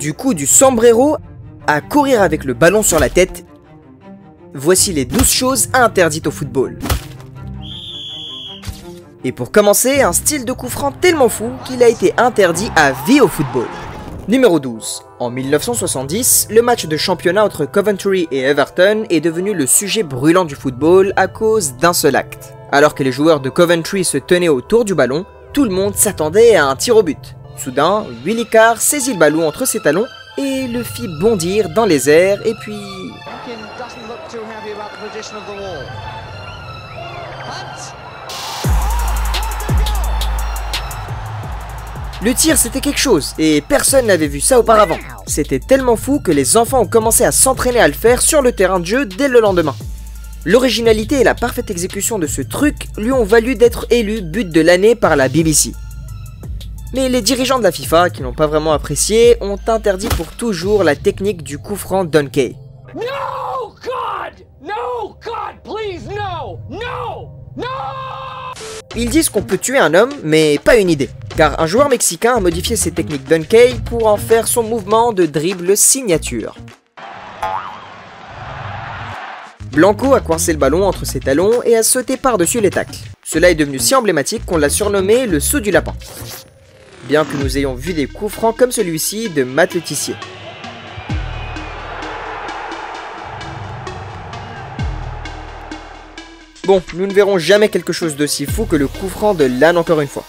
Du coup du sombrero à courir avec le ballon sur la tête, voici les 12 choses interdites au football. Et pour commencer, un style de coup franc tellement fou qu'il a été interdit à vie au football. Numéro 12. En 1970, le match de championnat entre Coventry et Everton est devenu le sujet brûlant du football à cause d'un seul acte. Alors que les joueurs de Coventry se tenaient autour du ballon, tout le monde s'attendait à un tir au but. Soudain, Willie Carr saisit le ballon entre ses talons et le fit bondir dans les airs et puis... Le tir c'était quelque chose, et personne n'avait vu ça auparavant. C'était tellement fou que les enfants ont commencé à s'entraîner à le faire sur le terrain de jeu dès le lendemain. L'originalité et la parfaite exécution de ce truc lui ont valu d'être élu but de l'année par la BBC. Mais les dirigeants de la FIFA, qui n'ont pas vraiment apprécié, ont interdit pour toujours la technique du coup franc Donkey. No God! No God, please, no! No! No! Ils disent qu'on peut tuer un homme, mais pas une idée. Car un joueur mexicain a modifié ses techniques Donkey pour en faire son mouvement de dribble signature. Blanco a coincé le ballon entre ses talons et a sauté par-dessus les tacles. Cela est devenu si emblématique qu'on l'a surnommé le saut du lapin. Bien que nous ayons vu des coups francs comme celui-ci de Matt Le Tissier. Bon, nous ne verrons jamais quelque chose d'aussi fou que le coup franc de l'âne encore une fois.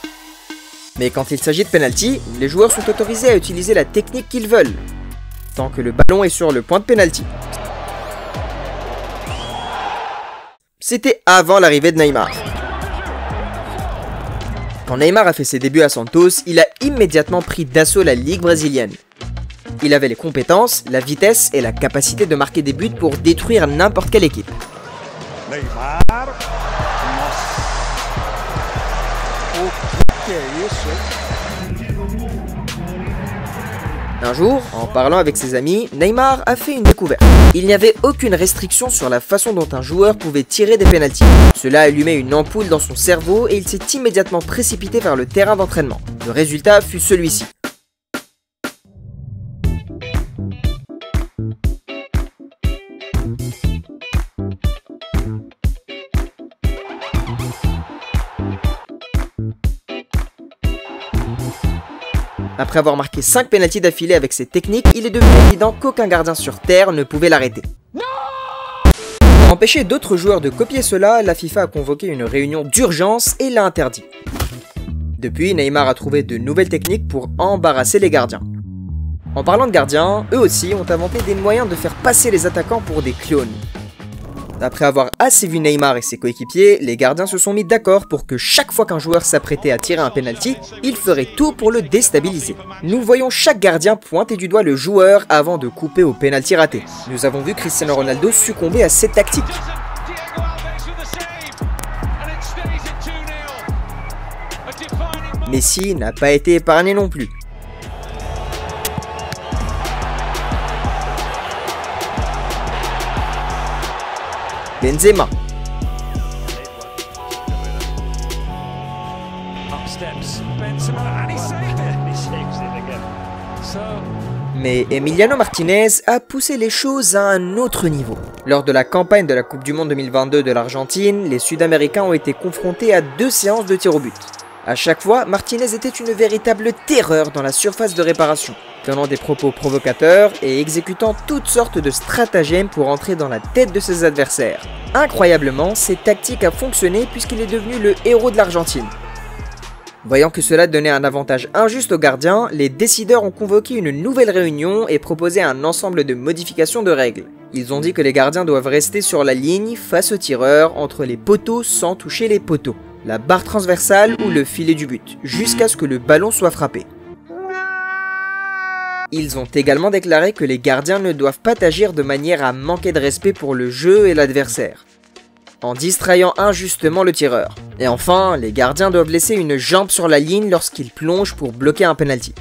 Mais quand il s'agit de penalty, les joueurs sont autorisés à utiliser la technique qu'ils veulent, tant que le ballon est sur le point de penalty. C'était avant l'arrivée de Neymar. Quand Neymar a fait ses débuts à Santos, il a immédiatement pris d'assaut la ligue brésilienne. Il avait les compétences, la vitesse et la capacité de marquer des buts pour détruire n'importe quelle équipe. Neymar. Un jour, en parlant avec ses amis, Neymar a fait une découverte. Il n'y avait aucune restriction sur la façon dont un joueur pouvait tirer des pénaltys. Cela a allumé une ampoule dans son cerveau et il s'est immédiatement précipité vers le terrain d'entraînement. Le résultat fut celui-ci. Après avoir marqué 5 pénaltys d'affilée avec ses techniques, il est devenu évident qu'aucun gardien sur Terre ne pouvait l'arrêter. Pour empêcher d'autres joueurs de copier cela, la FIFA a convoqué une réunion d'urgence et l'a interdit. Depuis, Neymar a trouvé de nouvelles techniques pour embarrasser les gardiens. En parlant de gardiens, eux aussi ont inventé des moyens de faire passer les attaquants pour des clones. Après avoir assez vu Neymar et ses coéquipiers, les gardiens se sont mis d'accord pour que chaque fois qu'un joueur s'apprêtait à tirer un penalty, il ferait tout pour le déstabiliser. Nous voyons chaque gardien pointer du doigt le joueur avant de couper au penalty raté. Nous avons vu Cristiano Ronaldo succomber à cette tactique. Messi n'a pas été épargné non plus. Benzema. Mais Emiliano Martinez a poussé les choses à un autre niveau. Lors de la campagne de la Coupe du Monde 2022 de l'Argentine, les Sud-Américains ont été confrontés à 2 séances de tir au but. À chaque fois, Martinez était une véritable terreur dans la surface de réparation, tenant des propos provocateurs et exécutant toutes sortes de stratagèmes pour entrer dans la tête de ses adversaires. Incroyablement, cette tactique a fonctionné puisqu'il est devenu le héros de l'Argentine. Voyant que cela donnait un avantage injuste aux gardiens, les décideurs ont convoqué une nouvelle réunion et proposé un ensemble de modifications de règles. Ils ont dit que les gardiens doivent rester sur la ligne face aux tireurs entre les poteaux sans toucher les poteaux, la barre transversale ou le filet du but, jusqu'à ce que le ballon soit frappé. Ils ont également déclaré que les gardiens ne doivent pas agir de manière à manquer de respect pour le jeu et l'adversaire, en distrayant injustement le tireur. Et enfin, les gardiens doivent laisser une jambe sur la ligne lorsqu'ils plongent pour bloquer un penalty.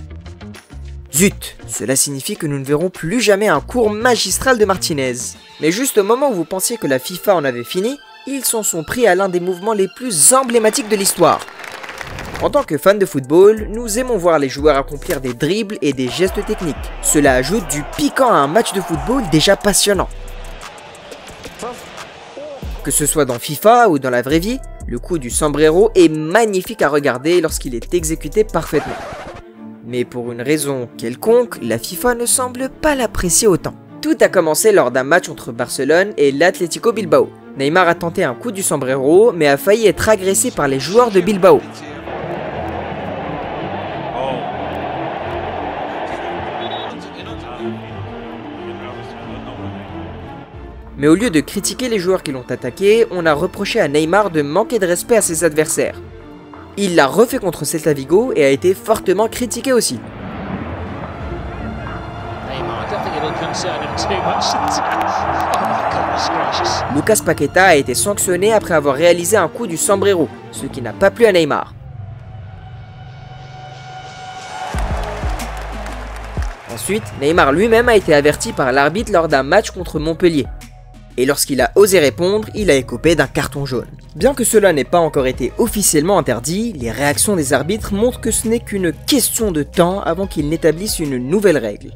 Zut, cela signifie que nous ne verrons plus jamais un cours magistral de Martinez. Mais juste au moment où vous pensiez que la FIFA en avait fini, ils s'en sont pris à l'un des mouvements les plus emblématiques de l'histoire. En tant que fan de football, nous aimons voir les joueurs accomplir des dribbles et des gestes techniques. Cela ajoute du piquant à un match de football déjà passionnant. Que ce soit dans FIFA ou dans la vraie vie, le coup du sombrero est magnifique à regarder lorsqu'il est exécuté parfaitement. Mais pour une raison quelconque, la FIFA ne semble pas l'apprécier autant. Tout a commencé lors d'un match entre Barcelone et l'Atlético Bilbao. Neymar a tenté un coup du sombrero, mais a failli être agressé par les joueurs de Bilbao. Mais au lieu de critiquer les joueurs qui l'ont attaqué, on a reproché à Neymar de manquer de respect à ses adversaires. Il l'a refait contre Celta Vigo et a été fortement critiqué aussi. Lucas Paqueta a été sanctionné après avoir réalisé un coup du sombrero, ce qui n'a pas plu à Neymar. Ensuite, Neymar lui-même a été averti par l'arbitre lors d'un match contre Montpellier. Et lorsqu'il a osé répondre, il a écopé d'un carton jaune. Bien que cela n'ait pas encore été officiellement interdit, les réactions des arbitres montrent que ce n'est qu'une question de temps avant qu'ils n'établissent une nouvelle règle.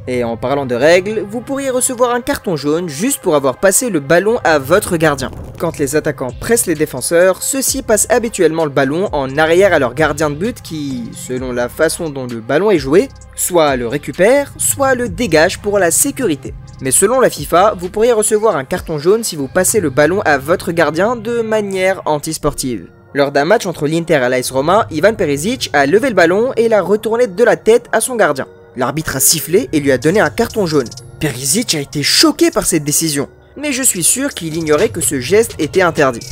Et en parlant de règles, vous pourriez recevoir un carton jaune juste pour avoir passé le ballon à votre gardien. Quand les attaquants pressent les défenseurs, ceux-ci passent habituellement le ballon en arrière à leur gardien de but qui, selon la façon dont le ballon est joué, soit le récupère, soit le dégage pour la sécurité. Mais selon la FIFA, vous pourriez recevoir un carton jaune si vous passez le ballon à votre gardien de manière antisportive. Lors d'un match entre l'Inter et l'AS Roma, Ivan Perisic a levé le ballon et l'a retourné de la tête à son gardien. L'arbitre a sifflé et lui a donné un carton jaune. Perisic a été choqué par cette décision, mais je suis sûr qu'il ignorait que ce geste était interdit.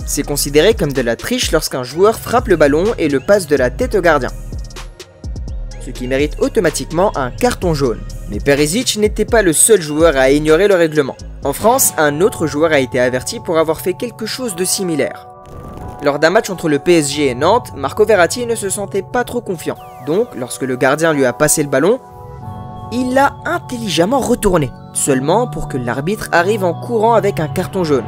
C'est considéré comme de la triche lorsqu'un joueur frappe le ballon et le passe de la tête au gardien, ce qui mérite automatiquement un carton jaune. Mais Perisic n'était pas le seul joueur à ignorer le règlement. En France, un autre joueur a été averti pour avoir fait quelque chose de similaire. Lors d'un match entre le PSG et Nantes, Marco Verratti ne se sentait pas trop confiant. Donc, lorsque le gardien lui a passé le ballon, il l'a intelligemment retourné, seulement pour que l'arbitre arrive en courant avec un carton jaune.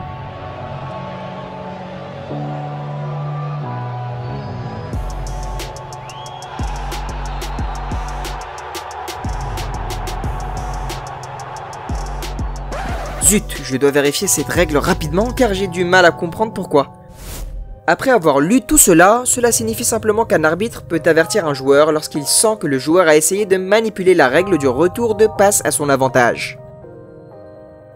Zut, je dois vérifier cette règle rapidement car j'ai du mal à comprendre pourquoi. Après avoir lu tout cela, cela signifie simplement qu'un arbitre peut avertir un joueur lorsqu'il sent que le joueur a essayé de manipuler la règle du retour de passe à son avantage.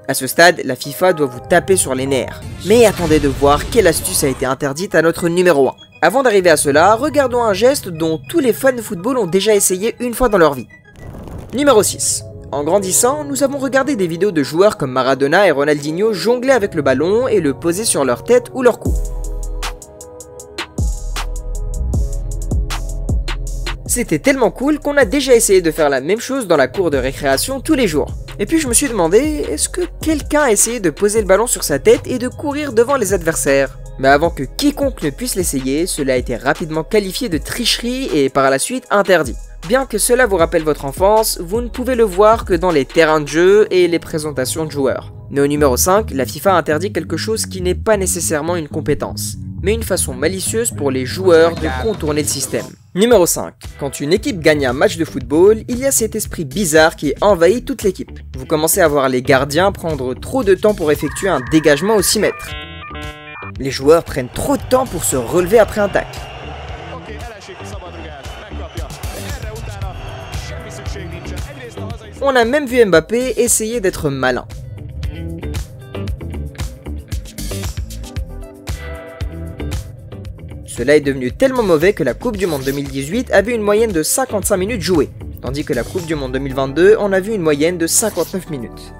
À ce stade, la FIFA doit vous taper sur les nerfs. Mais attendez de voir quelle astuce a été interdite à notre numéro 1. Avant d'arriver à cela, regardons un geste dont tous les fans de football ont déjà essayé une fois dans leur vie. Numéro 6. En grandissant, nous avons regardé des vidéos de joueurs comme Maradona et Ronaldinho jongler avec le ballon et le poser sur leur tête ou leur cou. C'était tellement cool qu'on a déjà essayé de faire la même chose dans la cour de récréation tous les jours. Et puis je me suis demandé, est-ce que quelqu'un a essayé de poser le ballon sur sa tête et de courir devant les adversaires? Mais avant que quiconque ne puisse l'essayer, cela a été rapidement qualifié de tricherie et par la suite interdit. Bien que cela vous rappelle votre enfance, vous ne pouvez le voir que dans les terrains de jeu et les présentations de joueurs. Mais au numéro 5, la FIFA interdit quelque chose qui n'est pas nécessairement une compétence, mais une façon malicieuse pour les joueurs de contourner le système. Numéro 5. Quand une équipe gagne un match de football, il y a cet esprit bizarre qui envahit toute l'équipe. Vous commencez à voir les gardiens prendre trop de temps pour effectuer un dégagement au 6 mètres. Les joueurs prennent trop de temps pour se relever après un tacle. On a même vu Mbappé essayer d'être malin. Cela est devenu tellement mauvais que la Coupe du Monde 2018 avait une moyenne de 55 minutes jouées, tandis que la Coupe du Monde 2022 en a vu une moyenne de 59 minutes.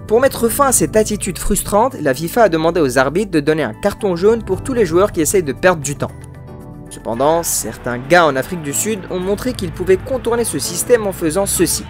Pour mettre fin à cette attitude frustrante, la FIFA a demandé aux arbitres de donner un carton jaune pour tous les joueurs qui essayent de perdre du temps. Cependant, certains gars en Afrique du Sud ont montré qu'ils pouvaient contourner ce système en faisant ceci.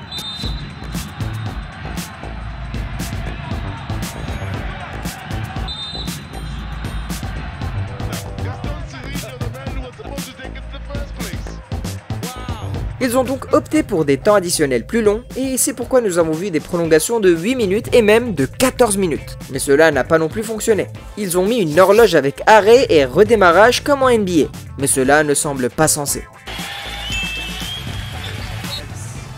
Ils ont donc opté pour des temps additionnels plus longs, et c'est pourquoi nous avons vu des prolongations de 8 minutes et même de 14 minutes. Mais cela n'a pas non plus fonctionné. Ils ont mis une horloge avec arrêt et redémarrage comme en NBA, mais cela ne semble pas sensé.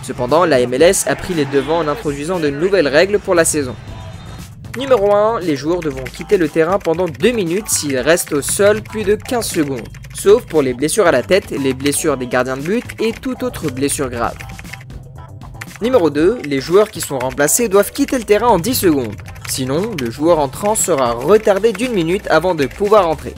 Cependant, la MLS a pris les devants en introduisant de nouvelles règles pour la saison. Numéro 1, les joueurs devront quitter le terrain pendant 2 minutes s'ils restent au sol plus de 15 secondes, sauf pour les blessures à la tête, les blessures des gardiens de but et toute autre blessure grave. Numéro 2, les joueurs qui sont remplacés doivent quitter le terrain en 10 secondes, sinon le joueur entrant sera retardé d'1 minute avant de pouvoir entrer.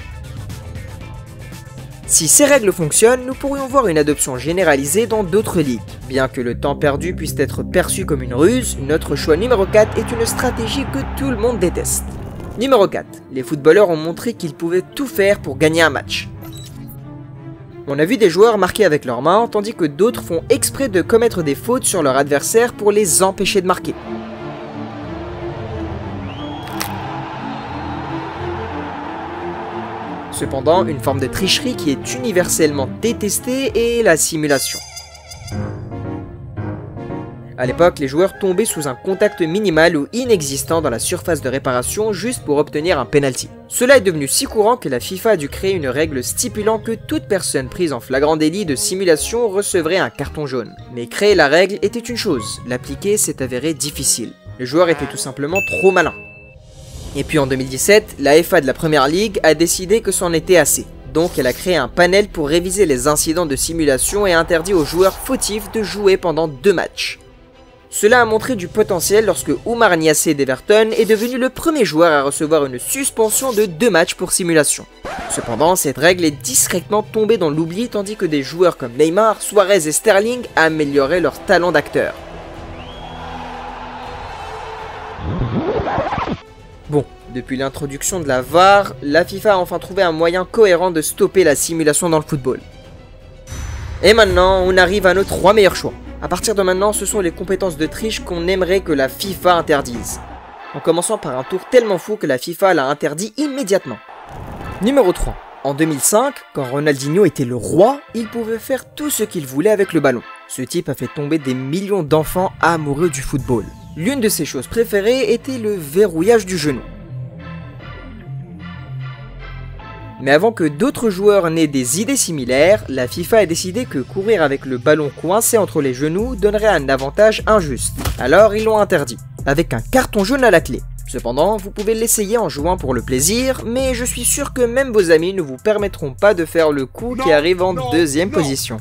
Si ces règles fonctionnent, nous pourrions voir une adoption généralisée dans d'autres ligues. Bien que le temps perdu puisse être perçu comme une ruse, notre choix numéro 4 est une stratégie que tout le monde déteste. Numéro 4. Les footballeurs ont montré qu'ils pouvaient tout faire pour gagner un match. On a vu des joueurs marquer avec leurs mains, tandis que d'autres font exprès de commettre des fautes sur leur adversaire pour les empêcher de marquer. Cependant, une forme de tricherie qui est universellement détestée est la simulation. A l'époque, les joueurs tombaient sous un contact minimal ou inexistant dans la surface de réparation juste pour obtenir un penalty. Cela est devenu si courant que la FIFA a dû créer une règle stipulant que toute personne prise en flagrant délit de simulation recevrait un carton jaune. Mais créer la règle était une chose, l'appliquer s'est avéré difficile. Les joueurs étaient tout simplement trop malins. Et puis en 2017, la FA de la Première Ligue a décidé que c'en était assez. Donc elle a créé un panel pour réviser les incidents de simulation et interdit aux joueurs fautifs de jouer pendant 2 matchs. Cela a montré du potentiel lorsque Oumar Niasse d'Everton est devenu le premier joueur à recevoir une suspension de 2 matchs pour simulation. Cependant, cette règle est discrètement tombée dans l'oubli tandis que des joueurs comme Neymar, Suarez et Sterling amélioraient leur talent d'acteur. Bon, depuis l'introduction de la VAR, la FIFA a enfin trouvé un moyen cohérent de stopper la simulation dans le football. Et maintenant, on arrive à nos 3 meilleurs choix. À partir de maintenant, ce sont les compétences de triche qu'on aimerait que la FIFA interdise. En commençant par un tour tellement fou que la FIFA l'a interdit immédiatement. Numéro 3. En 2005, quand Ronaldinho était le roi, il pouvait faire tout ce qu'il voulait avec le ballon. Ce type a fait tomber des millions d'enfants amoureux du football. L'une de ses choses préférées était le verrouillage du genou. Mais avant que d'autres joueurs n'aient des idées similaires, la FIFA a décidé que courir avec le ballon coincé entre les genoux donnerait un avantage injuste. Alors ils l'ont interdit, avec un carton jaune à la clé. Cependant, vous pouvez l'essayer en jouant pour le plaisir, mais je suis sûr que même vos amis ne vous permettront pas de faire le coup qui arrive en deuxième position.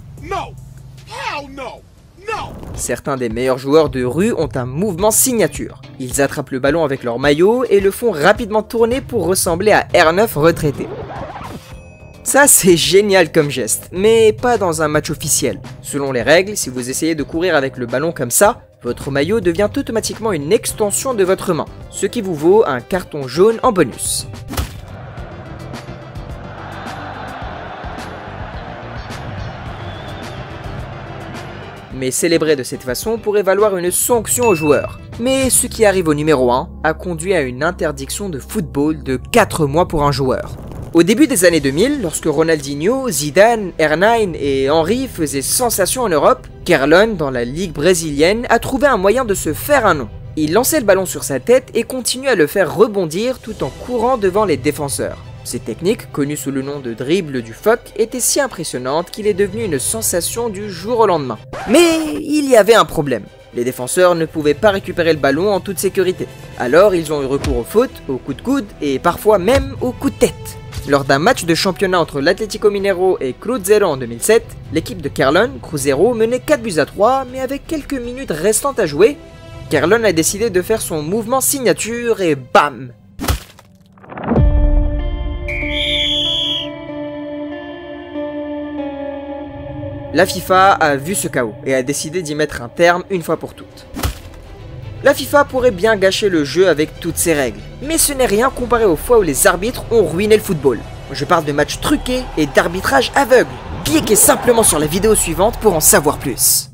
Certains des meilleurs joueurs de rue ont un mouvement signature. Ils attrapent le ballon avec leur maillot et le font rapidement tourner pour ressembler à R9 retraité. Ça c'est génial comme geste, mais pas dans un match officiel. Selon les règles, si vous essayez de courir avec le ballon comme ça, votre maillot devient automatiquement une extension de votre main, ce qui vous vaut un carton jaune en bonus. Mais célébrer de cette façon pourrait valoir une sanction aux joueurs. Mais ce qui arrive au numéro 1 a conduit à une interdiction de football de 4 mois pour un joueur. Au début des années 2000, lorsque Ronaldinho, Zidane, R9 et Henry faisaient sensation en Europe, Kerlon, dans la ligue brésilienne, a trouvé un moyen de se faire un nom. Il lançait le ballon sur sa tête et continuait à le faire rebondir tout en courant devant les défenseurs. Cette technique, connue sous le nom de dribble du phoque, était si impressionnante qu'il est devenu une sensation du jour au lendemain. Mais il y avait un problème. Les défenseurs ne pouvaient pas récupérer le ballon en toute sécurité. Alors ils ont eu recours aux fautes, aux coups de coude et parfois même aux coups de tête. Lors d'un match de championnat entre l'Atlético Mineiro et Cruzeiro en 2007, l'équipe de Kerlon, Cruzeiro, menait 4-3, mais avec quelques minutes restantes à jouer, Kerlon a décidé de faire son mouvement signature et bam! La FIFA a vu ce chaos et a décidé d'y mettre un terme une fois pour toutes. La FIFA pourrait bien gâcher le jeu avec toutes ses règles, mais ce n'est rien comparé aux fois où les arbitres ont ruiné le football. Je parle de matchs truqués et d'arbitrage aveugle. Cliquez simplement sur la vidéo suivante pour en savoir plus.